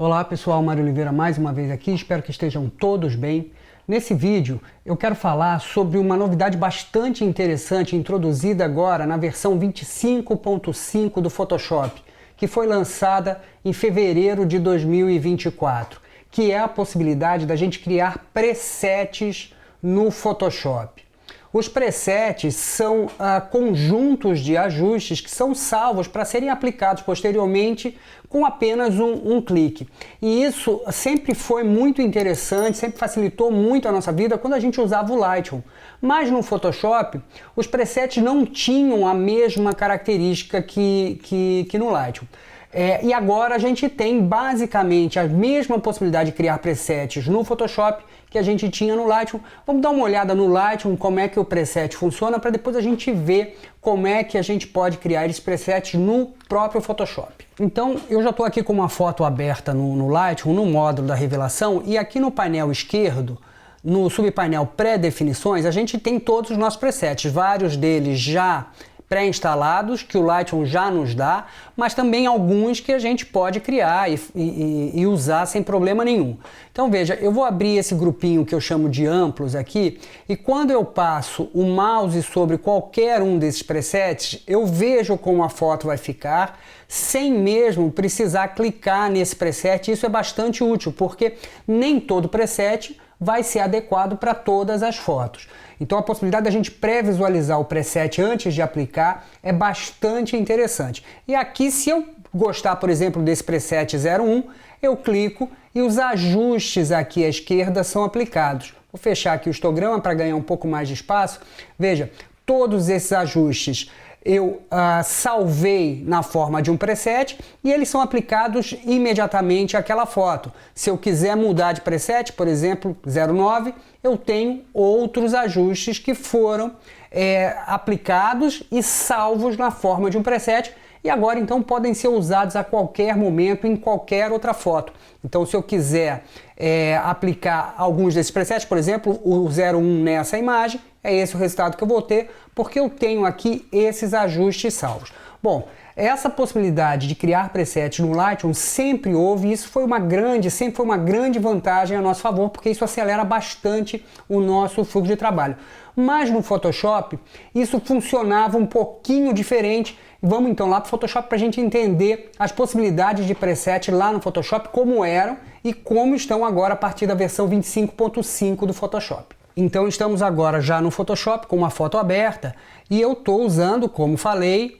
Olá pessoal, Mário Oliveira mais uma vez aqui, espero que estejam todos bem. Nesse vídeo eu quero falar sobre uma novidade bastante interessante introduzida agora na versão 25.5 do Photoshop, que foi lançada em fevereiro de 2024, que é a possibilidade da gente criar presets no Photoshop. Os presets são conjuntos de ajustes que são salvos para serem aplicados posteriormente com apenas um clique. E isso sempre foi muito interessante, sempre facilitou muito a nossa vida quando a gente usava o Lightroom. Mas no Photoshop, os presets não tinham a mesma característica que no Lightroom. E agora a gente tem basicamente a mesma possibilidade de criar presets no Photoshop que a gente tinha no Lightroom. Vamos dar uma olhada no Lightroom, como é que o preset funciona, para depois a gente ver como é que a gente pode criar esses presets no próprio Photoshop. Então eu já estou aqui com uma foto aberta no Lightroom, no módulo da revelação, e aqui no painel esquerdo, no subpainel pré-definições, a gente tem todos os nossos presets, vários deles já pré-instalados, que o Lightroom já nos dá, mas também alguns que a gente pode criar e usar sem problema nenhum. Então veja, eu vou abrir esse grupinho que eu chamo de amplos aqui, e quando eu passo o mouse sobre qualquer um desses presets, eu vejo como a foto vai ficar, sem mesmo precisar clicar nesse preset. Isso é bastante útil, porque nem todo preset vai ser adequado para todas as fotos. Então a possibilidade da gente pré-visualizar o preset antes de aplicar é bastante interessante. E aqui, se eu gostar, por exemplo, desse preset 01, eu clico e os ajustes aqui à esquerda são aplicados. Vou fechar aqui o histograma para ganhar um pouco mais de espaço. Veja, todos esses ajustes eu salvei na forma de um preset e eles são aplicados imediatamente àquela foto. Se eu quiser mudar de preset, por exemplo, 09, eu tenho outros ajustes que foram aplicados e salvos na forma de um preset, e agora então podem ser usados a qualquer momento em qualquer outra foto. Então se eu quiser aplicar alguns desses presets, por exemplo, o 01 nessa imagem, é esse o resultado que eu vou ter, porque eu tenho aqui esses ajustes salvos. Bom, essa possibilidade de criar presets no Lightroom sempre houve, e isso sempre foi uma grande vantagem a nosso favor, porque isso acelera bastante o nosso fluxo de trabalho. Mas no Photoshop, isso funcionava um pouquinho diferente. Vamos então lá para o Photoshop para a gente entender as possibilidades de preset lá no Photoshop, como eram e como estão agora a partir da versão 25.5 do Photoshop. Então estamos agora já no Photoshop com uma foto aberta e eu estou usando, como falei,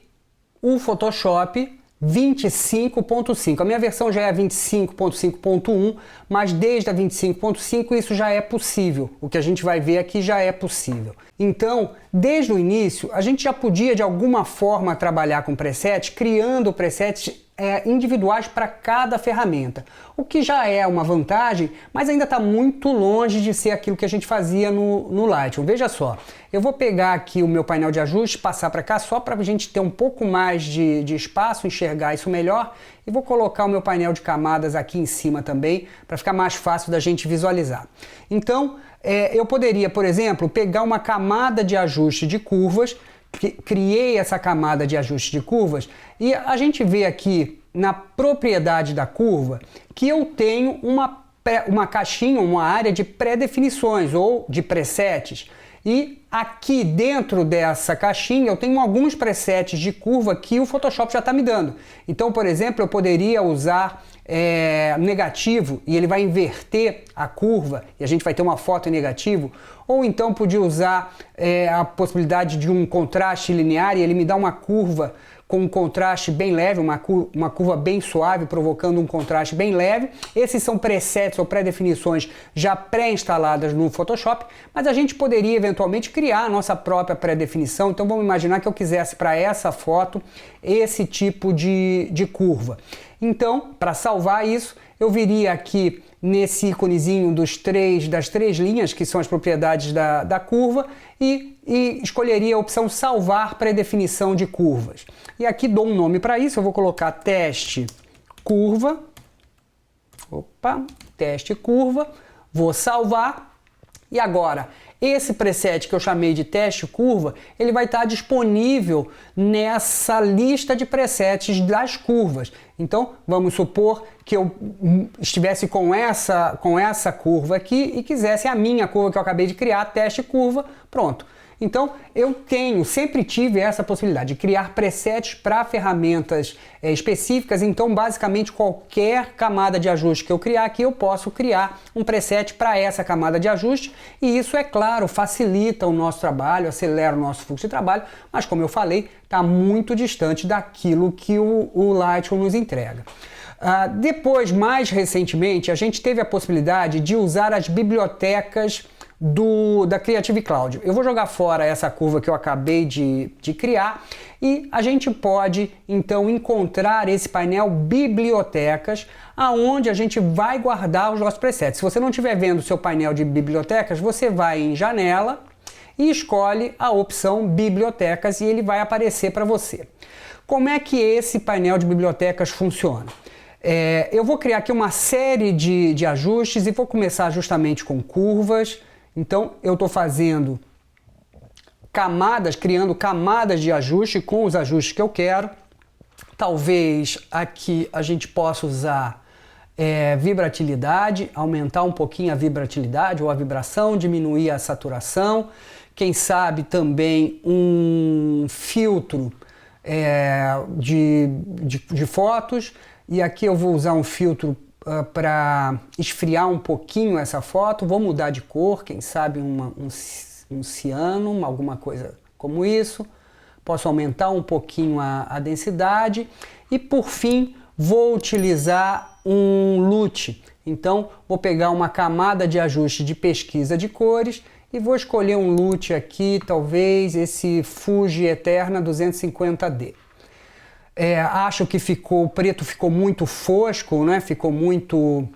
o Photoshop 25.5. A minha versão já é 25.5.1, mas desde a 25.5 isso já é possível. O que a gente vai ver aqui já é possível. Então, desde o início, a gente já podia de alguma forma trabalhar com presets, criando presets individuais para cada ferramenta, o que já é uma vantagem, mas ainda está muito longe de ser aquilo que a gente fazia no Lightroom. Veja só, eu vou pegar aqui o meu painel de ajustes, passar para cá só para a gente ter um pouco mais de espaço, enxergar isso melhor, e vou colocar o meu painel de camadas aqui em cima também, para ficar mais fácil da gente visualizar. Então, eu poderia, por exemplo, pegar uma camada de ajuste de curvas, criei essa camada de ajuste de curvas, e a gente vê aqui na propriedade da curva que eu tenho uma caixinha, uma área de pré-definições ou de presets, e aqui dentro dessa caixinha eu tenho alguns presets de curva que o Photoshop já está me dando. Então, por exemplo, eu poderia usar negativo e ele vai inverter a curva e a gente vai ter uma foto em negativo, ou então podia usar a possibilidade de um contraste linear e ele me dá uma curva com um contraste bem leve, uma curva bem suave, provocando um contraste bem leve. Esses são presets ou pré-definições já pré-instaladas no Photoshop, mas a gente poderia eventualmente criar a nossa própria pré-definição. Então vamos imaginar que eu quisesse para essa foto esse tipo de curva. Então, para salvar isso, eu viria aqui nesse íconezinho das três linhas, que são as propriedades da curva, e escolheria a opção salvar pré-definição de curvas. E aqui dou um nome para isso, eu vou colocar teste curva, teste curva, vou salvar, E agora, esse preset que eu chamei de teste curva, ele vai estar disponível nessa lista de presets das curvas. Então, vamos supor que eu estivesse com essa curva aqui e quisesse a minha curva que eu acabei de criar, teste curva, pronto. Então, eu sempre tive essa possibilidade de criar presets para ferramentas específicas. Então, basicamente, qualquer camada de ajuste que eu criar aqui, eu posso criar um preset para essa camada de ajuste. E isso, é claro, facilita o nosso trabalho, acelera o nosso fluxo de trabalho, mas, como eu falei, está muito distante daquilo que o Lightroom nos entrega. Depois, mais recentemente, a gente teve a possibilidade de usar as bibliotecas da Creative Cloud. Eu vou jogar fora essa curva que eu acabei de criar e a gente pode então encontrar esse painel bibliotecas, aonde a gente vai guardar os nossos presets. Se você não estiver vendo o seu painel de bibliotecas, você vai em janela e escolhe a opção bibliotecas e ele vai aparecer para você. Como é que esse painel de bibliotecas funciona? Eu vou criar aqui uma série de ajustes e vou começar justamente com curvas. Então, eu estou fazendo camadas, criando camadas de ajuste com os ajustes que eu quero. Talvez aqui a gente possa usar vibratilidade, aumentar um pouquinho a vibratilidade ou a vibração, diminuir a saturação. Quem sabe também um filtro de fotos. E aqui eu vou usar um filtro para esfriar um pouquinho essa foto, vou mudar de cor, quem sabe um ciano, alguma coisa como isso. Posso aumentar um pouquinho a densidade e, por fim, vou utilizar um LUT. Então, vou pegar uma camada de ajuste de pesquisa de cores e vou escolher um LUT aqui, talvez esse Fuji Eterna 250D. Acho que o preto ficou muito fosco, né? Ficou muito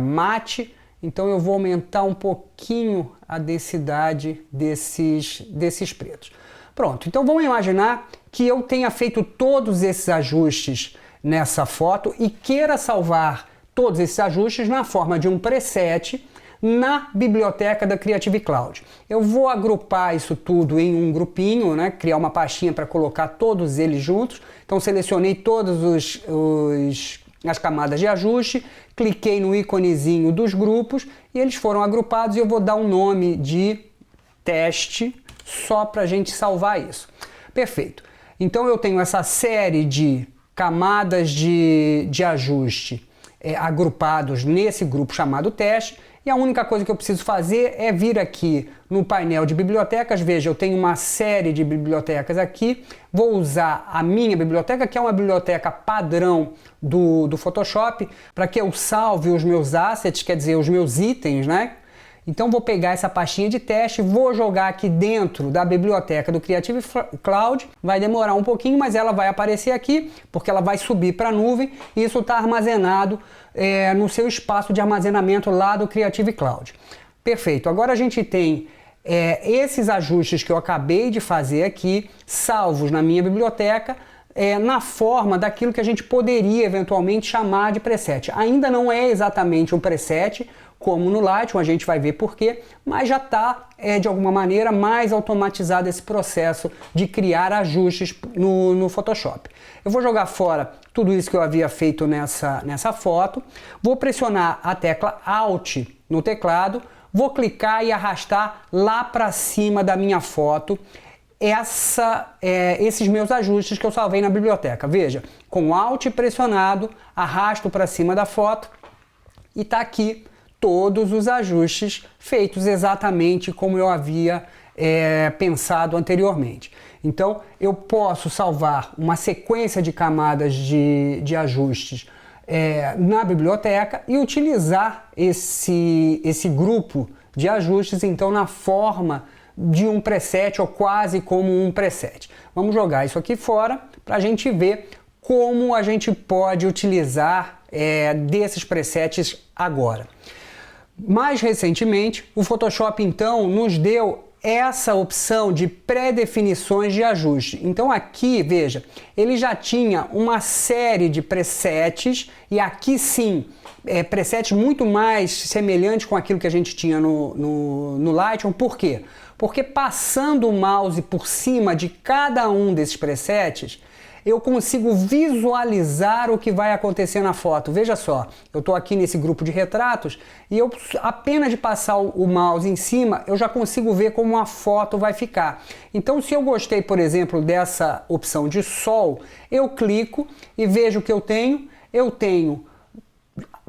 mate, então eu vou aumentar um pouquinho a densidade desses pretos. Pronto, então vamos imaginar que eu tenha feito todos esses ajustes nessa foto e queira salvar todos esses ajustes na forma de um preset na biblioteca da Creative Cloud. Eu vou agrupar isso tudo em um grupinho, né? Criar uma pastinha para colocar todos eles juntos. Então selecionei todas as camadas de ajuste, cliquei no íconezinho dos grupos e eles foram agrupados e eu vou dar um nome de teste só para a gente salvar isso. Perfeito. Então eu tenho essa série de camadas de ajuste agrupados nesse grupo chamado teste. E a única coisa que eu preciso fazer é vir aqui no painel de bibliotecas. Veja, eu tenho uma série de bibliotecas aqui. Vou usar a minha biblioteca, que é uma biblioteca padrão do Photoshop, para que eu salve os meus assets, quer dizer, os meus itens, né? Então vou pegar essa pastinha de teste, vou jogar aqui dentro da biblioteca do Creative Cloud. Vai demorar um pouquinho, mas ela vai aparecer aqui, porque ela vai subir para a nuvem e isso está armazenado no seu espaço de armazenamento lá do Creative Cloud. Perfeito, agora a gente tem esses ajustes que eu acabei de fazer aqui, salvos na minha biblioteca, na forma daquilo que a gente poderia eventualmente chamar de preset. Ainda não é exatamente um preset, como no Lightroom, a gente vai ver por quê, mas já está, de alguma maneira, mais automatizado esse processo de criar ajustes no Photoshop. Eu vou jogar fora tudo isso que eu havia feito nessa foto, vou pressionar a tecla Alt no teclado, vou clicar e arrastar lá para cima da minha foto esses meus ajustes que eu salvei na biblioteca. Veja, com Alt pressionado, arrasto para cima da foto e está aqui todos os ajustes feitos exatamente como eu havia pensado anteriormente. Então eu posso salvar uma sequência de camadas de ajustes na biblioteca e utilizar esse grupo de ajustes então na forma de um preset ou quase como um preset. Vamos jogar isso aqui fora para a gente ver como a gente pode utilizar desses presets agora. Mais recentemente, o Photoshop então nos deu essa opção de pré-definições de ajuste. Então aqui, veja, ele já tinha uma série de presets e aqui sim, presets muito mais semelhantes com aquilo que a gente tinha no Lightroom. Por quê? Porque passando o mouse por cima de cada um desses presets, eu consigo visualizar o que vai acontecer na foto. Veja só, eu estou aqui nesse grupo de retratos e eu apenas de passar o mouse em cima, eu já consigo ver como a foto vai ficar. Então, se eu gostei, por exemplo, dessa opção de sol, eu clico e vejo o que eu tenho. Eu tenho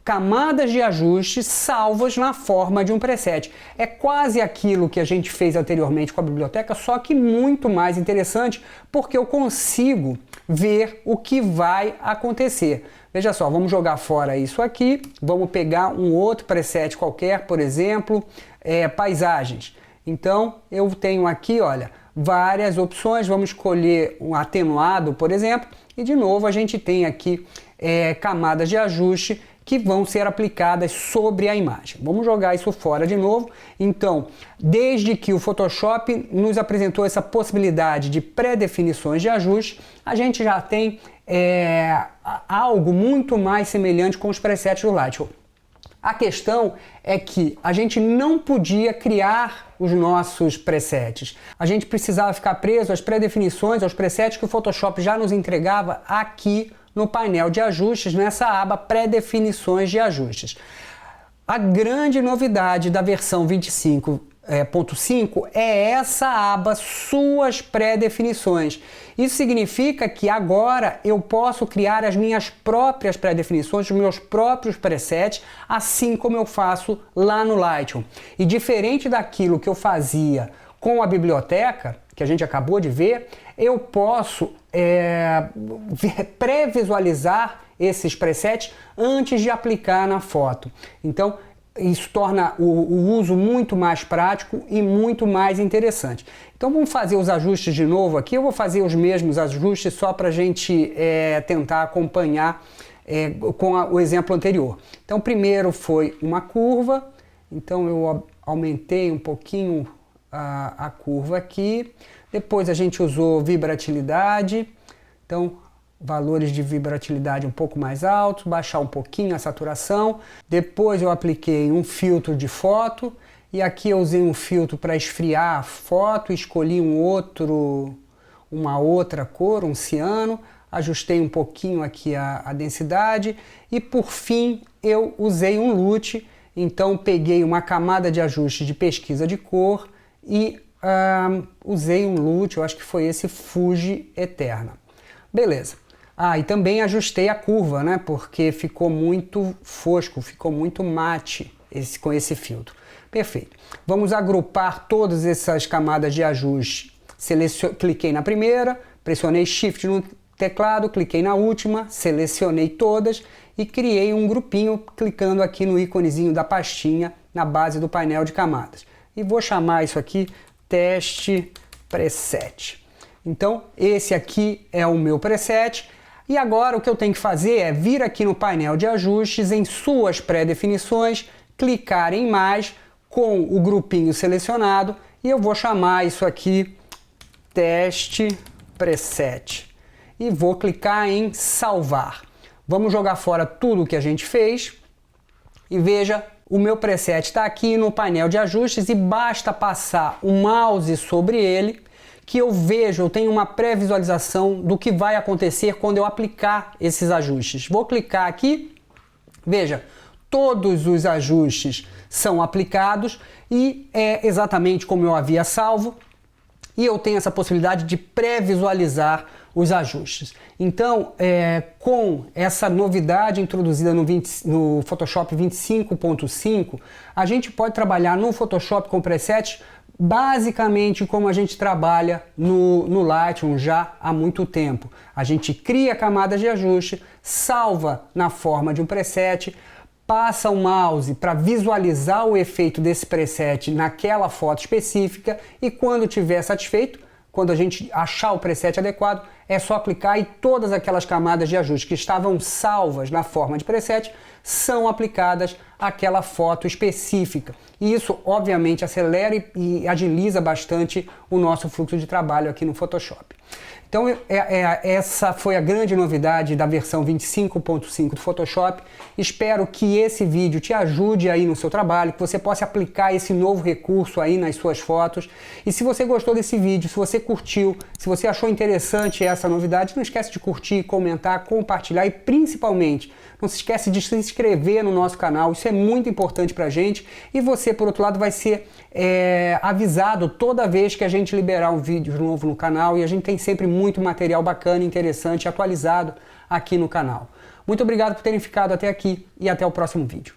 camadas de ajustes salvas na forma de um preset. É quase aquilo que a gente fez anteriormente com a biblioteca, só que muito mais interessante, porque eu consigo ver o que vai acontecer. Veja só, vamos jogar fora isso aqui, vamos pegar um outro preset qualquer, por exemplo, paisagens. Então, eu tenho aqui, olha, várias opções, vamos escolher um atenuado, por exemplo, e de novo a gente tem aqui camadas de ajuste que vão ser aplicadas sobre a imagem. Vamos jogar isso fora de novo. Então, desde que o Photoshop nos apresentou essa possibilidade de pré-definições de ajuste, a gente já tem algo muito mais semelhante com os presets do Lightroom. A questão é que a gente não podia criar os nossos presets. A gente precisava ficar preso às pré-definições, aos presets que o Photoshop já nos entregava aqui no painel de ajustes, nessa aba pré-definições de ajustes. A grande novidade da versão 25.5 é essa aba suas pré-definições. Isso significa que agora eu posso criar as minhas próprias pré-definições, os meus próprios presets, assim como eu faço lá no Lightroom. E diferente daquilo que eu fazia com a biblioteca, que a gente acabou de ver, eu posso pré-visualizar esses presets antes de aplicar na foto. Então, isso torna o uso muito mais prático e muito mais interessante. Então vamos fazer os ajustes de novo aqui. Eu vou fazer os mesmos ajustes só para a gente tentar acompanhar com o exemplo anterior. Então primeiro foi uma curva, então eu aumentei um pouquinho a curva aqui. Depois a gente usou vibratilidade, então valores de vibratilidade um pouco mais altos, baixar um pouquinho a saturação. Depois eu apliquei um filtro de foto e aqui eu usei um filtro para esfriar a foto, escolhi uma outra cor, um ciano, ajustei um pouquinho aqui a densidade e por fim eu usei um LUT, então peguei uma camada de ajuste de pesquisa de cor e usei um LUT, eu acho que foi esse Fuji Eterna. Beleza. E também ajustei a curva, né? Porque ficou muito fosco, ficou muito mate com esse filtro. Perfeito. Vamos agrupar todas essas camadas de ajuste. Cliquei na primeira, pressionei Shift no teclado, cliquei na última, selecionei todas e criei um grupinho clicando aqui no íconezinho da pastinha na base do painel de camadas. E vou chamar isso aqui Teste Preset. Então, esse aqui é o meu preset. E agora o que eu tenho que fazer é vir aqui no painel de ajustes, em suas pré-definições, clicar em mais com o grupinho selecionado e eu vou chamar isso aqui Teste Preset. E vou clicar em salvar. Vamos jogar fora tudo que a gente fez e veja, o meu preset está aqui no painel de ajustes e basta passar o mouse sobre ele que eu vejo, eu tenho uma pré-visualização do que vai acontecer quando eu aplicar esses ajustes. Vou clicar aqui, veja, todos os ajustes são aplicados e é exatamente como eu havia salvo e eu tenho essa possibilidade de pré-visualizar os ajustes. Então, com essa novidade introduzida no Photoshop 25.5, a gente pode trabalhar no Photoshop com presets basicamente como a gente trabalha no Lightroom já há muito tempo. A gente cria camadas de ajuste, salva na forma de um preset, passa o mouse para visualizar o efeito desse preset naquela foto específica e quando estiver satisfeito, quando a gente achar o preset adequado, é só clicar e todas aquelas camadas de ajuste que estavam salvas na forma de preset são aplicadas àquela foto específica. E isso, obviamente, acelera e agiliza bastante o nosso fluxo de trabalho aqui no Photoshop. Então, essa foi a grande novidade da versão 25.5 do Photoshop. Espero que esse vídeo te ajude aí no seu trabalho, que você possa aplicar esse novo recurso aí nas suas fotos. E se você gostou desse vídeo, se você curtiu, se você achou interessante essa novidade, não esquece de curtir, comentar, compartilhar e principalmente não se esquece de se inscrever no nosso canal. Isso é muito importante pra gente e você, por outro lado, vai ser avisado toda vez que a gente liberar um vídeo novo no canal, e a gente tem sempre muito material bacana, interessante, atualizado aqui no canal. Muito obrigado por terem ficado até aqui e até o próximo vídeo.